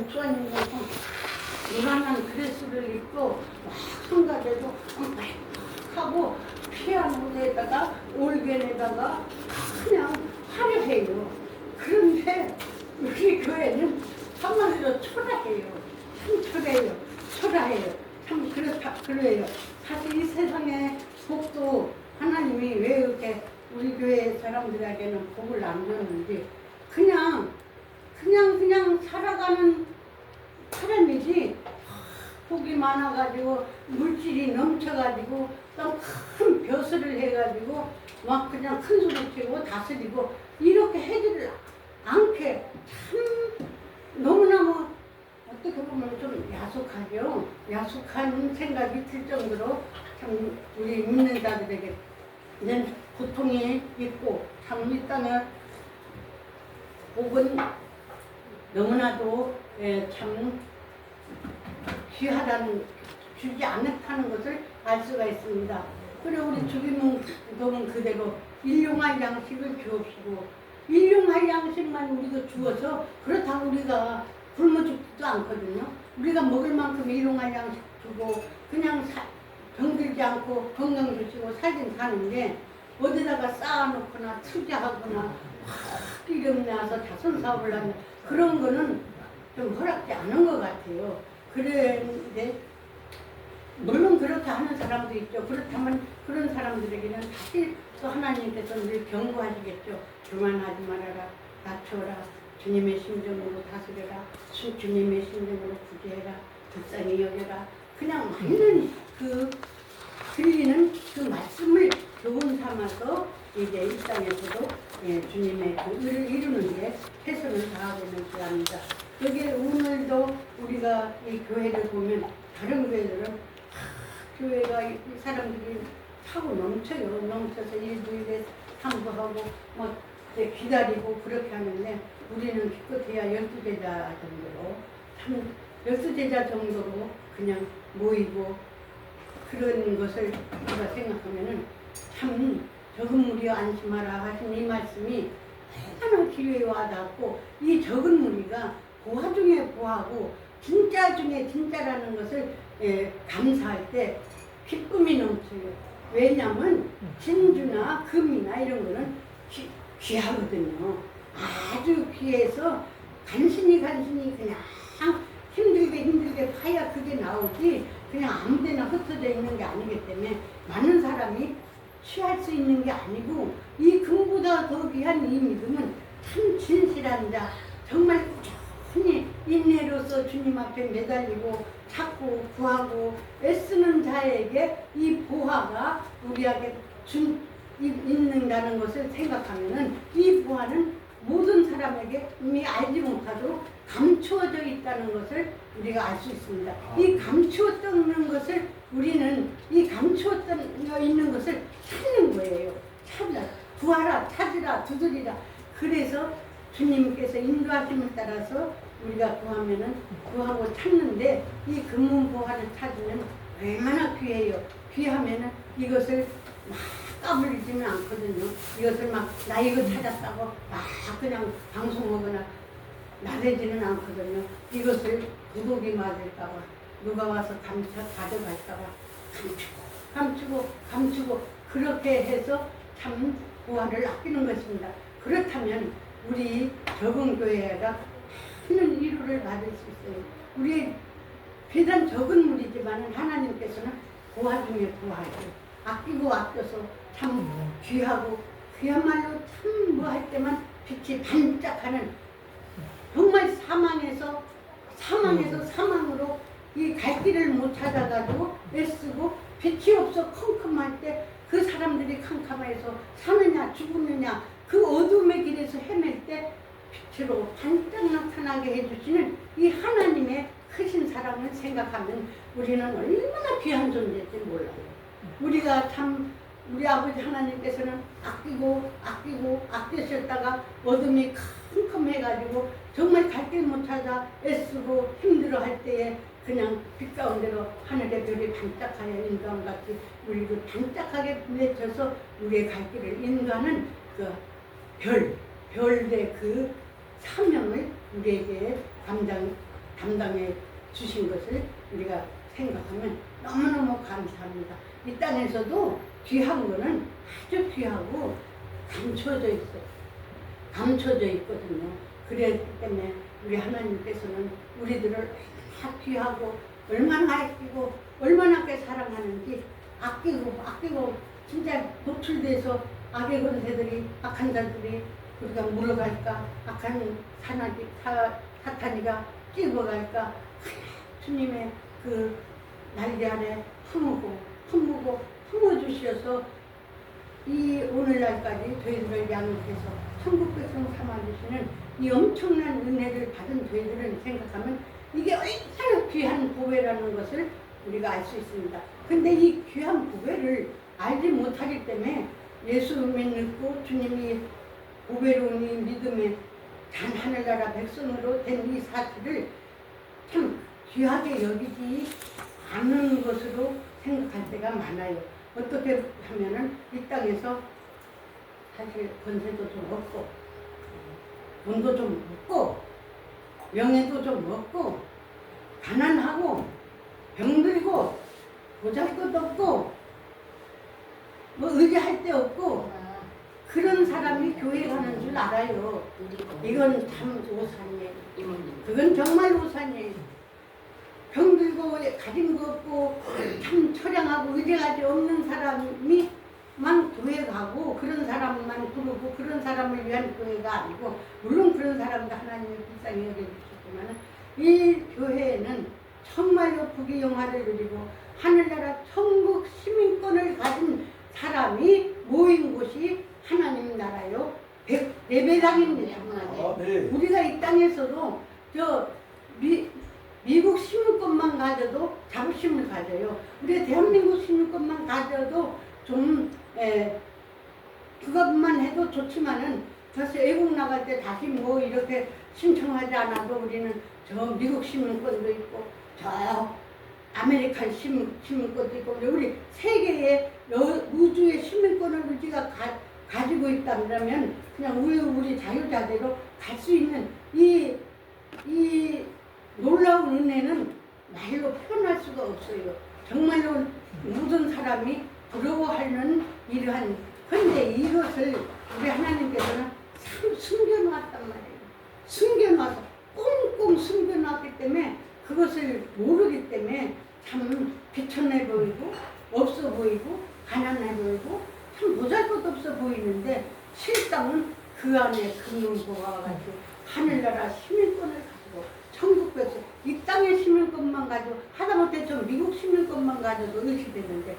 목사님께서 무난한 드레스를 입고 막 성가대도 하고 피아노에다가 올겐에다가 그냥 화려해요. 그런데 우리 교회는 한마디로 초라해요. 참 초라해요. 초라해요. 참 그래요. 사실 이 세상에 복도 하나님이 왜 이렇게 우리 교회 사람들에게는 복을 안 줬는지 그냥 살아가는 사람이지 복이 많아가지고 물질이 넘쳐가지고 또 큰 벼슬을 해가지고 막 그냥 큰 소리 치고 다스리고 이렇게 해주를 않게 참 너무너무 어떻게 보면 좀 야속하죠. 야속한 생각이 들 정도로 참 우리 믿는 자들에게는 고통이 있고 참 이 땅에 복은 너무나도 참 귀하다는 주지 않다는 것을 알 수가 있습니다. 그리고 우리 주기문동은 그대로 일용할 양식을 주옵시고 일용할 양식만 우리가 주어서 그렇다고 우리가 굶어 죽지도 않거든요. 우리가 먹을 만큼 일용할 양식 주고 그냥 병들지 않고 건강 주시고 살긴 사는데 어디다가 쌓아놓거나 투자하거나 확 이름 나서 자선사업을 하면 그런 거는 좀 허락지 않은 것 같아요. 그런데 물론 그렇게 하는 사람도 있죠. 그렇다면 그런 사람들에게는 다시 또 하나님께서 늘 경고하시겠죠. 교만하지 말아라. 낮춰라. 주님의 심정으로 다스려라. 주님의 심정으로 구제해라. 불쌍히 여겨라. 그냥 많은 그 들리는 그 말씀을 교훈 삼아서 이제 이 땅에서도 주님의 그 의를 이루는 게 최선을 다하고 있는 시간입니다. 여기 오늘도 우리가 이 교회를 보면 다른 교회들은 교회가 이 사람들이 타고 넘쳐요. 넘쳐서 일주일에 상부하고 막 기다리고 그렇게 하는데 우리는 기껏해야 12제자 정도로 참 12제자 정도로 그냥 모이고 그런 것을 우리가 생각하면은 참 적은 무리여 안심하라 하신 이 말씀이 얼마나 귀에 와닿고 이 적은 무리가 보화 중에 보화고 진짜 중에 진짜라는 것을 감사할 때 기쁨이 넘쳐요. 왜냐하면 진주나 금이나 이런 거는 귀하거든요. 아주 귀해서 간신히 그냥 힘들게 파야 그게 나오지 그냥 아무데나 흩어져 있는 게 아니기 때문에 많은 사람이 취할 수 있는 게 아니고 이 금보다 더 귀한 이 믿음은 참 진실한 자 정말 꾸준히 인내로서 주님 앞에 매달리고 찾고 구하고 애쓰는 자에게 이 보화가 우리에게 있는다는 것을 생각하면은 이 보화는 모든 사람에게 이미 알지 못하도록 감추어져 있다는 것을 우리가 알 수 있습니다. 이 감추어져 것을 우리는 이 감추어져 있는 것을 찾는 거예요. 구하라, 찾으라, 두드리라. 그래서 주님께서 인도하심을 따라서 우리가 구하고 찾는데 이 금문보화를 찾으면 얼마나 귀해요. 귀하면은 이것을 막 까불리지는 않거든요. 이것을 막 나 이거 찾았다고 막 그냥 방송하거나 나대지는 않거든요. 이것을 구독이 맞을까봐 누가 와서 가져갈까봐 감추고 그렇게 해서 참 보화를 아끼는 것입니다. 그렇다면 우리 적은 교회가 많은 위로를 받을 수 있어요. 우리 비단 적은 무리지만 하나님께서는 보화 중에 보화예요. 아끼고 아껴서 참 귀하고 그야말로 참 뭐 할 때만 빛이 반짝하는 정말 사망에서 사망으로 이 갈 길을 못 찾아가지고 애쓰고 빛이 없어 컴컴할 때 그 사람들이 캄캄해서 사느냐 죽느냐 그 어둠의 길에서 헤맬 때 빛으로 반짝 나타나게 해주시는 이 하나님의 크신 사랑을 생각하면 우리는 얼마나 귀한 존재인지 몰라요. 우리가 참 우리 아버지 하나님께서는 아끼고 아끼셨다가 어둠이 컴컴해가지고 정말 갈 길 못 찾아 애쓰고 힘들어 할 때에 그냥 빛 가운데로 하늘의 별이 반짝하여 인도함같이 우리를 반짝하게 맺혀서 우리의 갈 길을 인도하는 그 별의 그 사명을 우리에게 담당해 주신 것을 우리가 생각하면 너무너무 감사합니다. 이 땅에서도 귀한 거는 아주 귀하고 감춰져 있어요. 감춰져 있거든요. 그렇기 때문에 우리 하나님께서는 우리들을 다 귀하고 얼마나 아끼고 얼마나 사랑하는지 아끼고 진짜 노출돼서 악의 권세들이 악한 자들이 우리가 물어갈까 악한 사탄이가 끼어갈까 주님의 그 날개 아래 품어주셔서 이 오늘날까지 저희들을 양육해서 천국 백성 삼아주시는 이 엄청난 은혜를 받은 저희들을 생각하면 이게 얼마나 귀한 보배라는 것을 우리가 알 수 있습니다. 근데 이 귀한 보배를 알지 못하기 때문에 예수 믿고 주님이 보배로운 이 믿음의 단 하늘나라 백성으로 된 이 사실을 참 귀하게 여기지 않는 것으로 생각할 때가 많아요. 어떻게 하면은 이 땅에서 사실 권세도 좀 없고 돈도 좀 없고 명예도 좀 없고 가난하고 병들고 보잘것 없고 뭐 의지할 데 없고 그런 사람이 교회 가는 줄 알아요. 이건 참 오산이에요. 그건 정말 오산이에요. 병들고 가진 거 없고 참 처량하고 의지하지 없는 사람이만 교회 가고 그런 사람만 부르고 그런 사람을 위한 교회가 아니고 물론 그런 사람도 하나님의 불쌍히 여겨주셨지만 이 교회에는 정말로 부귀영화를 누리고 하늘나라 천국 시민권을 가진 사람이 모인 곳이 하나님 나라요. 예배당입니다. 네. 우리가 이 땅에서도 미국 시민권만 가져도 자부심을 가져요. 우리 대한민국 시민권만 가져도 좀 그것만 해도 좋지만은 사실 외국 나갈 때 다시 뭐 이렇게 신청하지 않아도 우리는 저 미국 시민권도 있고 저 아메리칸 시민권도 있고 우리 세계의 우주의 시민권을 우리가 가지고 있다면 그냥 우리 자유자대로 갈 수 있는 이 놀라운 은혜는 말로 표현할 수가 없어요. 정말로 모든 사람이 부러워하는 이러한 그런데 이것을 우리 하나님께서는 참 숨겨놓았단 말이에요. 숨겨놔서 꽁꽁 숨겨놨기 때문에 그것을 모르기 때문에 참 비천해 보이고 없어 보이고 가난해 보이고 참 보잘것 없어 보이는데 실상은 그 안에 금융보화와 같이 하늘나라 시민권을 가지고 천국 백성 이 땅의 시민권만 가지고 하다못해 저 미국 시민권만 가져도 의시되는데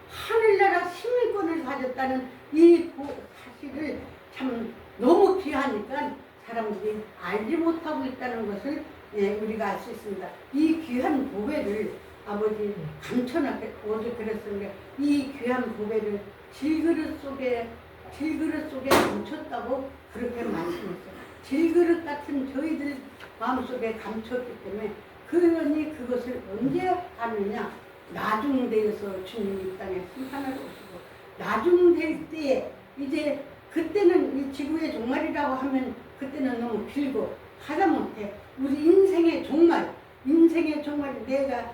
하늘나라 시민권을 가졌다는 이 사실을 참 너무 귀하니까 사람들이 알지 못하고 있다는 것을 우리가 알 수 있습니다. 이 귀한 보배를 아버지 감춰놨게 어제 그랬었는데 이 귀한 보배를 질그릇 속에 감췄다고 그렇게 말씀했어요. 질그릇 같은 저희들 마음속에 감췄기 때문에 그러니 그것을 언제 아느냐 나중되어서 주님이 이 땅에 심판하러 오시고 나중될 때에 이제 그때는 이 지구의 종말이라고 하면 그때는 너무 길고 하다못해 우리 인생의 종말 내가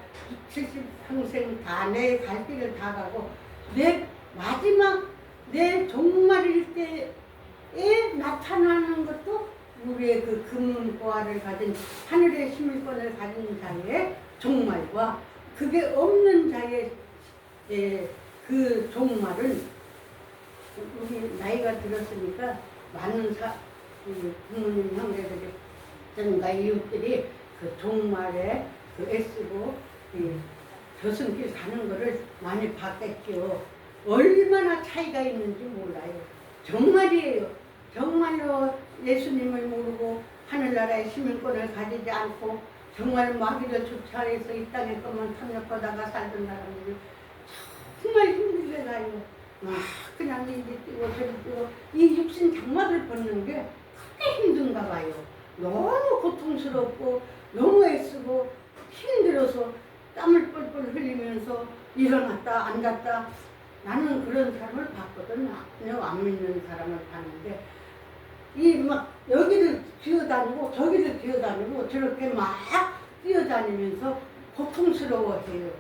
70평생 다 내 갈 길을 다 가고 내 마지막 내 종말일 때에 나타나는 것도 우리의 그 금보화를 가진 하늘의 시민권을 가진 자의 종말과 그게 없는 자의 그 종말은 우리 나이가 들었으니까 많은 부모님 형제들이 전가 이웃들이 그 종말에 그 애쓰고 저승길 사는 거를 많이 봤겠죠. 얼마나 차이가 있는지 몰라요. 정말이에요. 정말로 예수님을 모르고 하늘나라의 시민권을 가지지 않고 정말 마귀를 쫓아내서 이 땅에 것만 탐욕하다가 살던 사람들이 정말 힘들게 가요. 그냥 이리 뛰고 저리 뛰고 이 육신 장막을 벗는 게 그렇게 힘든가 봐요. 너무 고통스럽고 너무 애쓰고 힘들어서 땀을 뻘뻘 흘리면서 일어났다 앉았다 나는 그런 사람을 봤거든. 그냥 안 믿는 사람을 봤는데 이 막 여기를 기어다니고 저기를 기어다니고 저렇게 막 뛰어다니면서 고통스러워해요.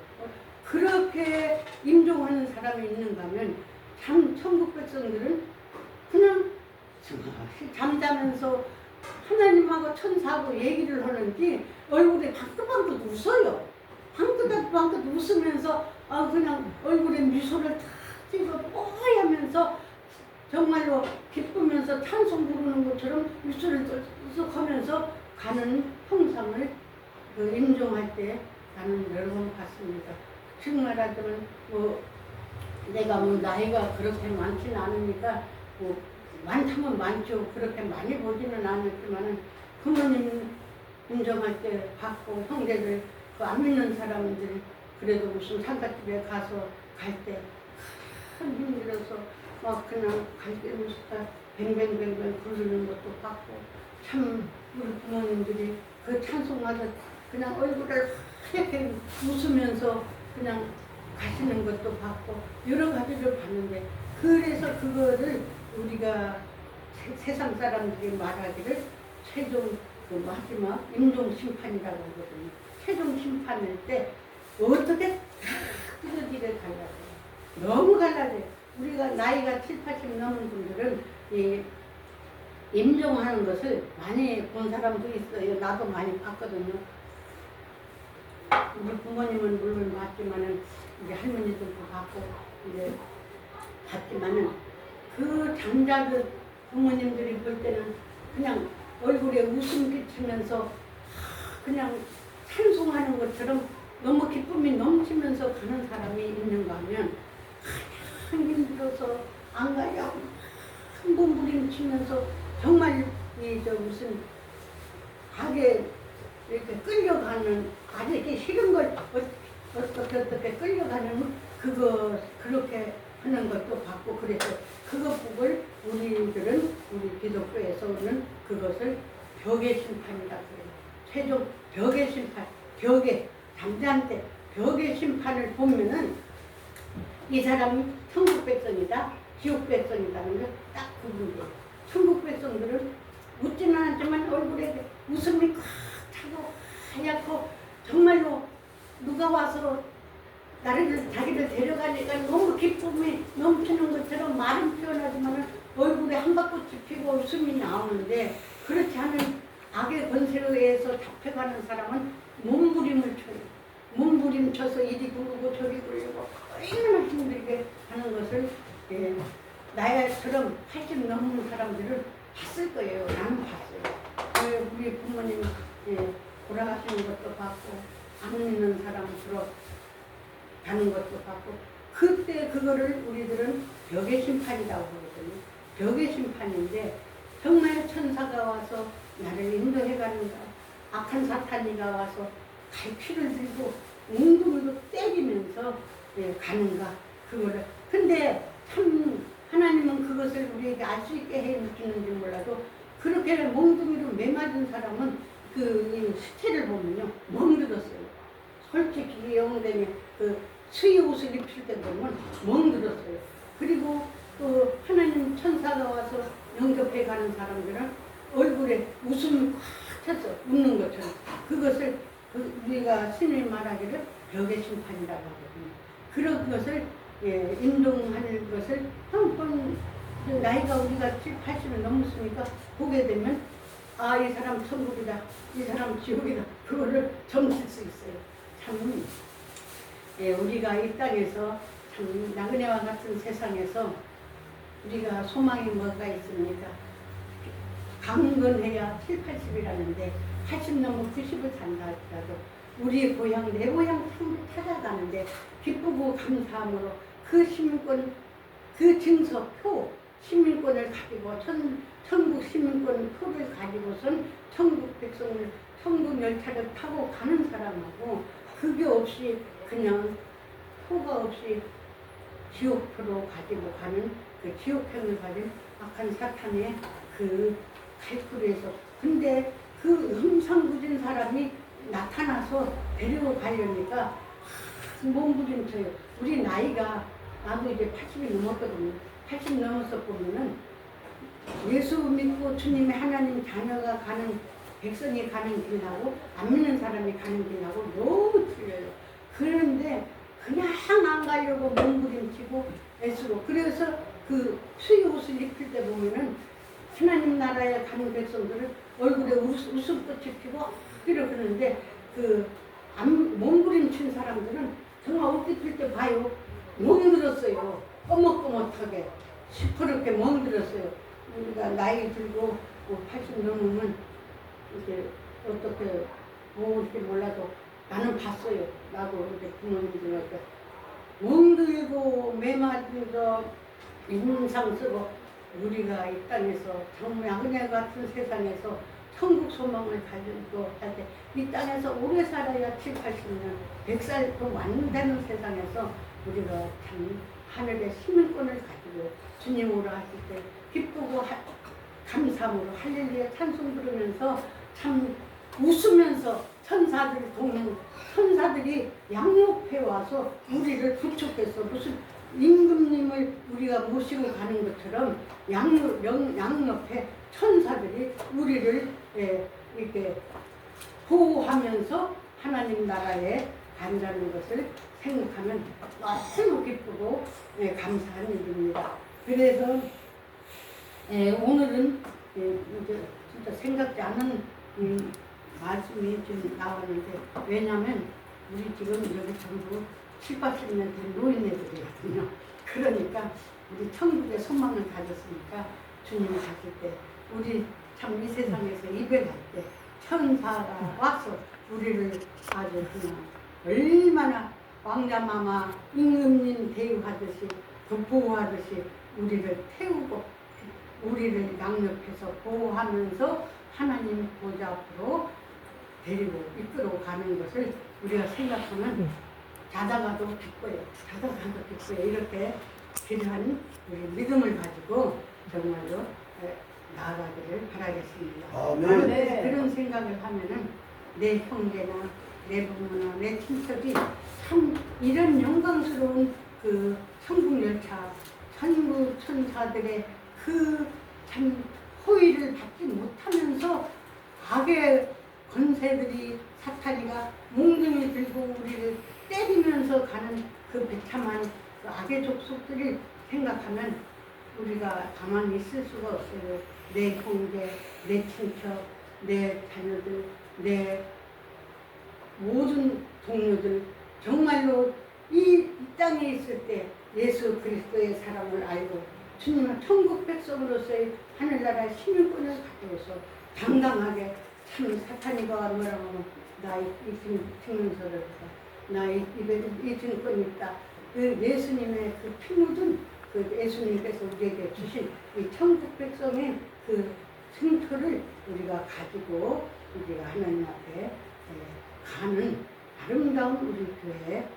그렇게 임종하는 사람이 있는가 하면 천국 백성들은 그냥 잠자면서 하나님하고 천사하고 얘기를 하는지 얼굴에 방긋방긋 웃어요. 방긋방긋 웃으면서 그냥 얼굴에 미소를 탁 찍어 뽀하면서 정말로 기쁘면서 찬송 부르는 것처럼 미소를 뚝뚝 하면서 가는 형상을 임종할 때 나는 여러 번 봤습니다. 지금 말하자면 내가 나이가 그렇게 많지는 않으니까 많다면 많죠. 그렇게 많이 보지는 않았지만은 부모님 임종할 때 봤고 형제들 안 믿는 사람들 그래도 무슨 상가집에 가서 갈 때 큰 힘들어서 막 그냥 갈때 무슨 뱅뱅뱅뱅 부르는 것도 봤고 참 우리 부모님들이 그 찬송하다 그냥 얼굴을 하얗게 웃으면서 그냥 가시는 것도 봤고 여러 가지를 봤는데 그래서 그거를 우리가 세상 사람들이 말하기를 최종 마지막 임종 심판이라고 하거든요. 최종 심판일 때 어떻게 뚜렷이를 갈라져요. 너무 갈라져요. 우리가 나이가 7, 80 넘은 분들은 이 임종하는 것을 많이 본 사람도 있어요. 나도 많이 봤거든요. 우리 부모님은 물론 봤지만은 우리 할머니들도 봤고 이제 봤지만은 그 장자들 부모님들이 볼 때는 그냥 얼굴에 웃음 끼치면서 그냥 찬송하는 것처럼 너무 기쁨이 넘치면서 가는 사람이 있는가 하면 그냥 힘들어서 안 가려고 한 번 부림치면서 정말 무슨 악에 이렇게 끌려가는 아직 싫은 걸 어떻게 끌려가는 그렇게 하는 것도 봤고 그래서 그것 보고 우리들은 우리 기독교에서는 그것을 벽의 심판이라고 해요. 최종 벽의 심판, 벽의 잠자한테 벽의 심판을 보면은 이 사람이 천국 백성이다, 지옥 백성이다는 걸 딱 구분돼요. 천국 백성들은 웃지는 않지만 얼굴에 웃음이 꽉 차고 하얗고 정말로 누가 와서 자기를 데려가니까 너무 기쁨이 넘치는 것처럼 말은 표현하지만 얼굴에 한바꽃이 피고 웃음이 나오는데 그렇지 않은 악의 권세로 의해서 잡혀가는 사람은 몸부림을 쳐요. 몸부림쳐서 이리 굴고 저리 굴고 얼마나 힘들게 하는 것을 나야처럼 80 넘는 사람들은 봤을 거예요. 나는 봤어요. 우리 부모님 돌아가시는 것도 봤고 안 믿는 사람 가는 것도 봤고 그때 그거를 우리들은 벽의 심판이라고 하거든요. 벽의 심판인데 정말 천사가 와서 나를 인도해가는가 악한 사탄이가 와서 갈퀴를 들고 웅둥이로 때리면서 가는가 그거를 근데 참 하나님은 그것을 우리에게 알 수 있게 해주는지 몰라도 그렇게 몽둥이로 매맞은 사람은 그 시체를 보면요 멍들었어요. 솔직히 영웅되면 그 수의 옷을 입힐 때 보면 멍들었어요. 그리고 또 하나님 천사가 와서 영접해 가는 사람들은 얼굴에 웃음이 꽉 차서 웃는 것처럼 그것을 우리가 신이 말하기를 벽의 심판이라고 하거든요. 그런 것을 인동하는 것을 한 번 나이가 우리가 7, 80을 넘었으니까 보게 되면 이 사람 천국이다, 이 사람 지옥이다 그거를 점칠 수 있어요. 참 우리가 이 땅에서 참 나그네와 같은 세상에서 우리가 소망이 뭐가 있습니까? 강건해야 7, 80이라는데 80 넘어 90을 산다 하더라도 우리 고향, 내 고향 찾아가는데 기쁘고 감사함으로 그 시민권, 그 증서표, 시민권을 가지고 천국 시민권 표를 가지고선 천국 백성을 천국 열차를 타고 가는 사람하고 그게 없이 그냥 표가 없이 지옥표로 가지고 가는 그 지옥행을 가진 악한 사탄의 그 칼굴에서 근데 그 흠상궂은 사람이 나타나서 데리고 가려니까 몸부림쳐요. 우리 나이가 나도 이제 80이 넘었거든요. 80 넘어서 보면은 예수 믿고 주님의 하나님 자녀가 가는 백성이 가는 길하고 안 믿는 사람이 가는 길하고 너무 틀려요. 그런데 그냥 안 가려고 몸부림치고 애쓰고, 그래서 그 수의 옷을 입힐 때 보면은 하나님 나라에 가는 백성들은 얼굴에 웃음꽃이 피고 이러는데 그 몸부림친 사람들은 정말 옷 입힐 때 봐요. 멍들었어요. 꺼뭇꺼뭇하게 시퍼렇게 멍들었어요. 우리가 나이 들고 80 넘으면 이제 어떻게 모을지 몰라도 나는 봤어요. 나도 이제 부모님들한테 멍들고 매맞으면서 인상 쓰고, 우리가 이 땅에서 정말 은혜 같은 세상에서 천국 소망을 가지고 할 때 이 땅에서 오래 살아야 7, 80년, 100살도 완다는 세상에서 우리가 참 하늘의 시민권을 가지고 주님 오라 하실 때 기쁘고 감사함으로 할렐루야 찬송 부르면서 참 웃으면서 천사들이 양옆에 와서 우리를 구축해서 무슨 임금님을 우리가 모시고 가는 것처럼 양옆에 천사들이 우리를 이렇게 보호하면서 하나님 나라에 간다는 것을 생각하면 너무 기쁘고 감사한 일입니다. 그래서 오늘은 이제 진짜 생각지 않은 말씀이 좀 나왔는데, 왜냐하면 우리 지금 여기 전부 7, 80년 된 노인네들이거든요. 그러니까 우리 천국의 소망을 가졌으니까 주님이 가실 때 우리 참 이 세상에서 이별할 때 천사가 와서 우리를 아주 그냥 얼마나 왕자마마 임금님 대우하듯이 보호하듯이 우리를 태우고 우리를 양옆에서 보호하면서 하나님 보좌 앞으로 데리고 이끌어 가는 것을 우리가 생각하면 자다가도 기뻐요. 자다가도 기뻐요. 이렇게 필요한 우리 믿음을 가지고 정말로 나아가기를 바라겠습니다. 아멘. 네. 그런 생각을 하면은 내 형제나 내 부모나 내 친척이 참 이런 영광스러운 그 천국 열차, 천부 천사들의 그 참 호의를 받지 못하면서 악의 권세들이 사탄이가 몽둥이 들고 우리를 때리면서 가는 그 비참한 그 악의 족속들을 생각하면 우리가 가만히 있을 수가 없어요. 내 형제, 내 친척, 내 자녀들, 내 모든 동료들, 정말로 이 땅에 있을 때 예수 그리스도의 사랑을 알고 주님은 천국 백성으로서의 하늘나라의 시민권을 가져서 당당하게, 참 사탄이가 뭐라고 하면 나 이 증명서를 해서 나 이 증권이 있다. 그 예수님의 그 피 묻은 그 예수님께서 우리에게 주신 이 천국 백성의 그 증표를 우리가 가지고 우리가 하나님 앞에 가는 아름다운 우리 교회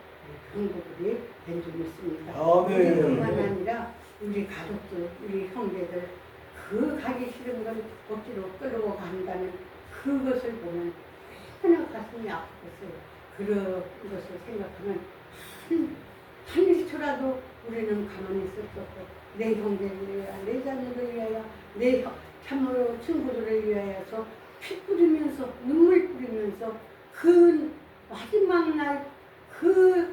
성도들이 된 줄 믿습니다. 우리뿐만 아니라 우리 가족들, 우리 형제들, 그 가기 싫은 걸 억지로 끌고 간다는 그것을 보면 얼마나 가슴이 아프겠어요. 그런 것을 생각하면 한 일초라도 우리는 가만히 있을 수 없고, 내 형제를 위하여, 내 자녀를 위하여, 내 참으로 친구들을 위하여서 피 뿌리면서 눈물 뿌리면서 그 마지막 날 그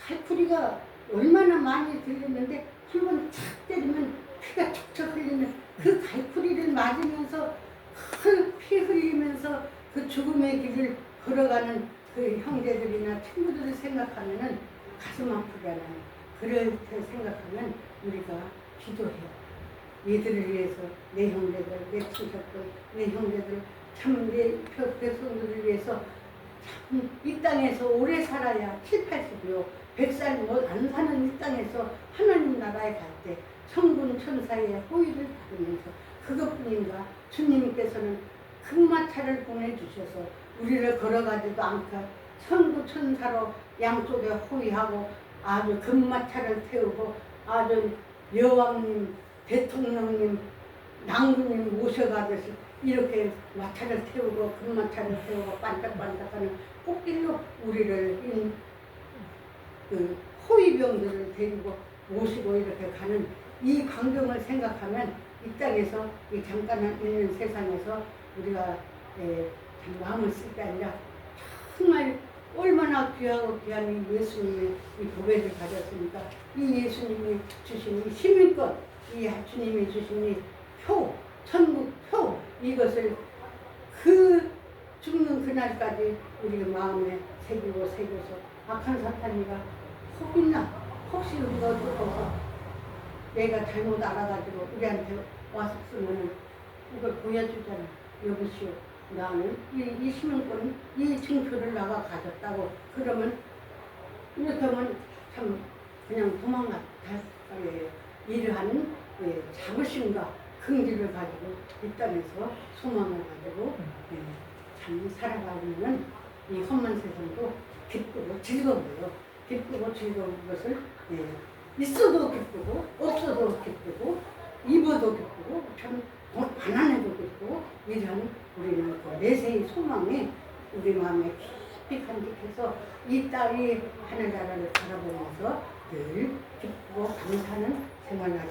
갈풀이가 얼마나 많이 들리는데 한 번 착 때리면 피가 척척 흘리는 그 갈풀이를 맞으면서 그 피 흘리면서 그 죽음의 길을 걸어가는 그 형제들이나 친구들을 생각하면은 가슴 아프잖아요. 그럴 때 생각하면 우리가 기도해요. 얘들을 위해서, 내 형제들, 내 친척들, 내 형제들, 참 내 백성들을 위해서 참 이 땅에서 오래 살아야 7, 80이요. 100살 뭐 안 사는 이 땅에서 하나님 나라에 갈 때 천군 천사의 호의를 받으면서 그것뿐인가 주님께서는 금마차를 보내주셔서 우리를 걸어가지도 않고 천구 천사로 양쪽에 호위하고 아주 금마차를 태우고 아주 여왕님, 대통령님, 낭군님 모셔가듯이 이렇게 마차를 태우고 금마차를 태우고 반짝반짝하는 꽃길로 우리를 그 호위병들을 데리고 모시고 이렇게 가는 이 광경을 생각하면 이 땅에서 이 잠깐 있는 세상에서 우리가 참 마음을 쓸 게 아니라 정말 얼마나 귀하고 귀한 이 예수님의 이 고백을 가졌으니까 이 예수님이 주신 이 시민권, 이 주님이 주신 이 표, 천국 표, 이것을 그 죽는 그날까지 우리 마음에 새겨서 악한 사탄이가 혹이나 혹시 우리가 어떡해서 내가 잘못 알아가지고 우리한테 와서 쓰면은 이걸 보여주잖아. 여기시오. 나는 이 시민권, 이 증표를 나가 가졌다고. 그러면 이렇게 하면 참 그냥 도망가. 이러한 자부심과 긍지를 가지고 이 땅에서 소망을 가지고 참 살아가는 이 험한 세상도 기쁘고 즐거워요. 기쁘고 즐거운 것을 있어도 기쁘고 없어도 기쁘고 입어도 기쁘고 참 가난해도 기쁘고 이런 우리는 그 내세의 소망이 우리 마음에 깊이 간직해서 이 딸이 하늘나라를 바라보면서 늘 기쁘고 감사하는 생활하게